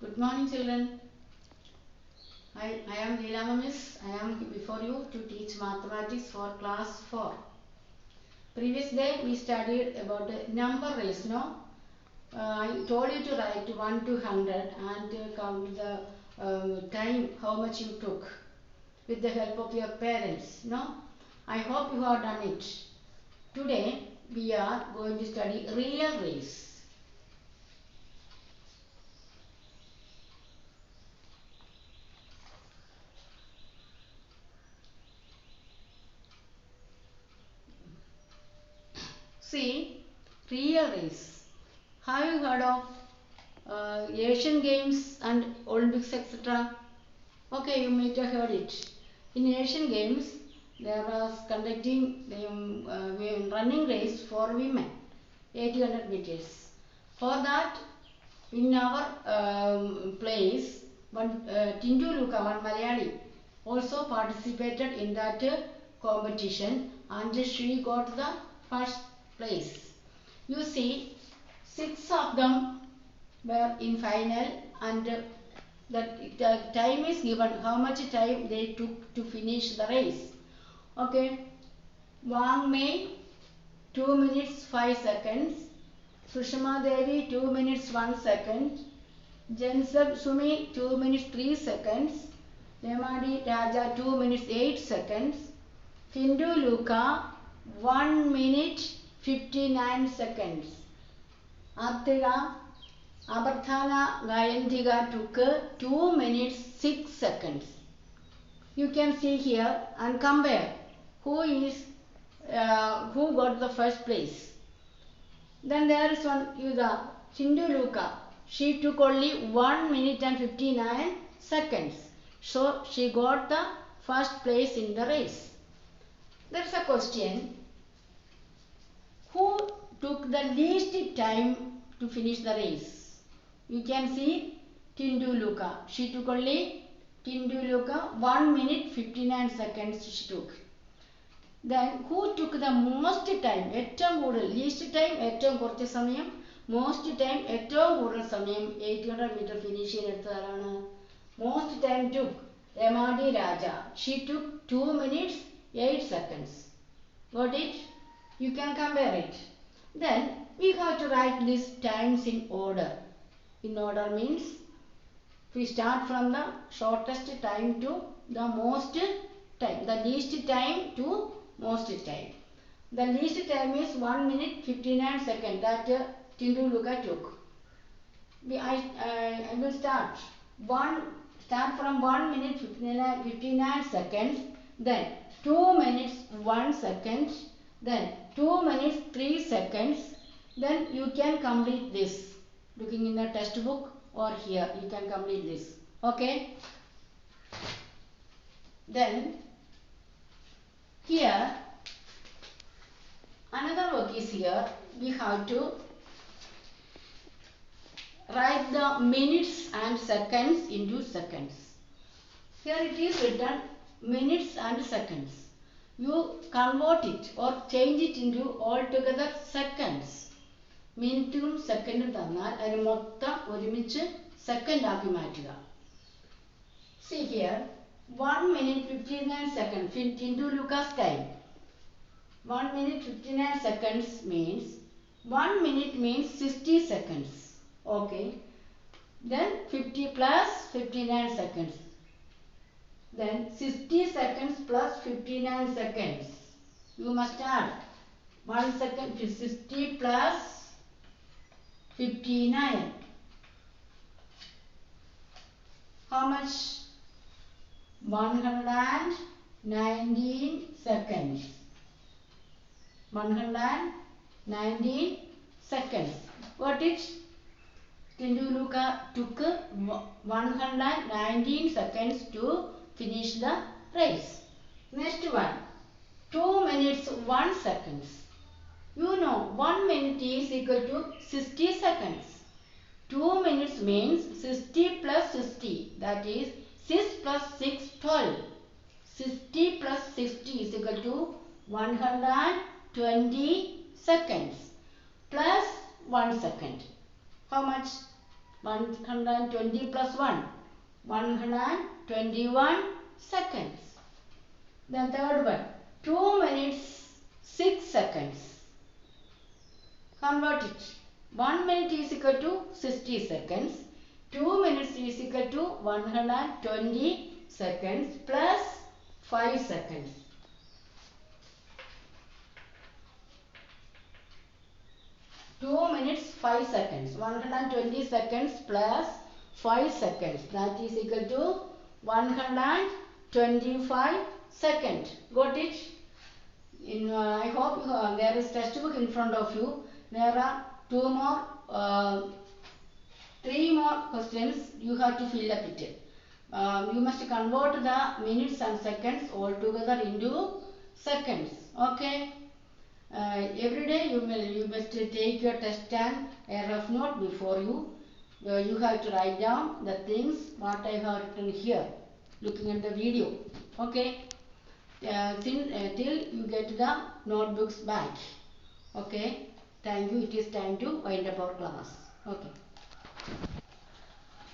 Good morning, children. I am Leelama Miss. I am before you to teach mathematics for class 4. Previous day we studied about the number race, no? I told you to write 1 to 100 and count the time, how much you took with the help of your parents, no? I hope you have done it. Today we are going to study real race. See, real race. Have you heard of Asian Games and Olympics, etc.? Okay, you might have heard it. In Asian Games, there was conducting the running race for women, 800 meters. For that, in our place, Tindu Luka, one Malayali, also participated in that competition and she got the first place. You see, 6 of them were in final and the time is given, how much time they took to finish the race. Okay, Wang Mei 2 minutes 5 seconds, Sushma Devi 2 minutes 1 second, Jensab Sumi 2 minutes 3 seconds, Nemadi Raja 2 minutes 8 seconds, Hindu Luka 1 minute 59 seconds. Artiga Abarthana Gayantiga took 2 minutes 6 seconds. You can see here and compare who got the first place. Then there is one Yuda Hindu Luka. She took only 1 minute and 59 seconds. So she got the first place in the race. There is a question. Who took the least time to finish the race? You can see Tindu Luka. She took only 1 minute 59 seconds she took. Then who took the most time? Least time, most time, 800 meter finish. Most time took Emadi Raja. She took 2 minutes 8 seconds. Got it? You can compare it. Then we have to write these times in order. In order means we start from the shortest time to the most time. The least time to most time. The least time is 1 minute 59 seconds that Tindu Luka took. I will start. Start from 1 minute 59 seconds. Then 2 minutes 1 second. Then 2 minutes 3 seconds. Then you can complete this. Looking in the textbook or here you can complete this. Okay. Then here another work is here. We have to write the minutes and seconds into seconds. Here it is written minutes and seconds. You convert it or change it into altogether seconds. മിനിറ്റും സെക്കൻഡും തന്നാൽ അതിന് മൊത്തം ഒരുമിച്ച് second ആക്കി മാറ്റുക. See here 1 minute 59 seconds. Tindu Luka's time. 1 minute 59 seconds means 1 minute means 60 seconds. Okay. Then 50 plus 59 seconds. Then 60 seconds plus 59 seconds. You must add 1 second 60 plus 59. How much? 119 seconds. 119 seconds. Got it? Tindu Luka took 119 seconds to finish the race. Next one. 2 minutes 1 seconds. You know 1 minute is equal to 60 seconds. 2 minutes means 60 plus 60. That is 6 plus 6 12. 60 plus 60 is equal to 120 seconds plus 1 second. How much? 120 plus 1. 121 seconds. Then third one. 2 minutes 6 seconds. Convert it. 1 minute is equal to 60 seconds. 2 minutes is equal to 120 seconds plus 5 seconds. 2 minutes 5 seconds. 120 seconds plus 5 seconds. That is equal to 125 seconds. Got it? I hope there is textbook in front of you. There are three more questions you have to fill up it. You must convert the minutes and seconds all together into seconds. Okay. Every day you must take your test and a rough note before you. You have to write down the things what I have written here, looking at the video. Okay. Till you get the notebooks back. Okay. Thank you. It is time to wind up our class. Okay.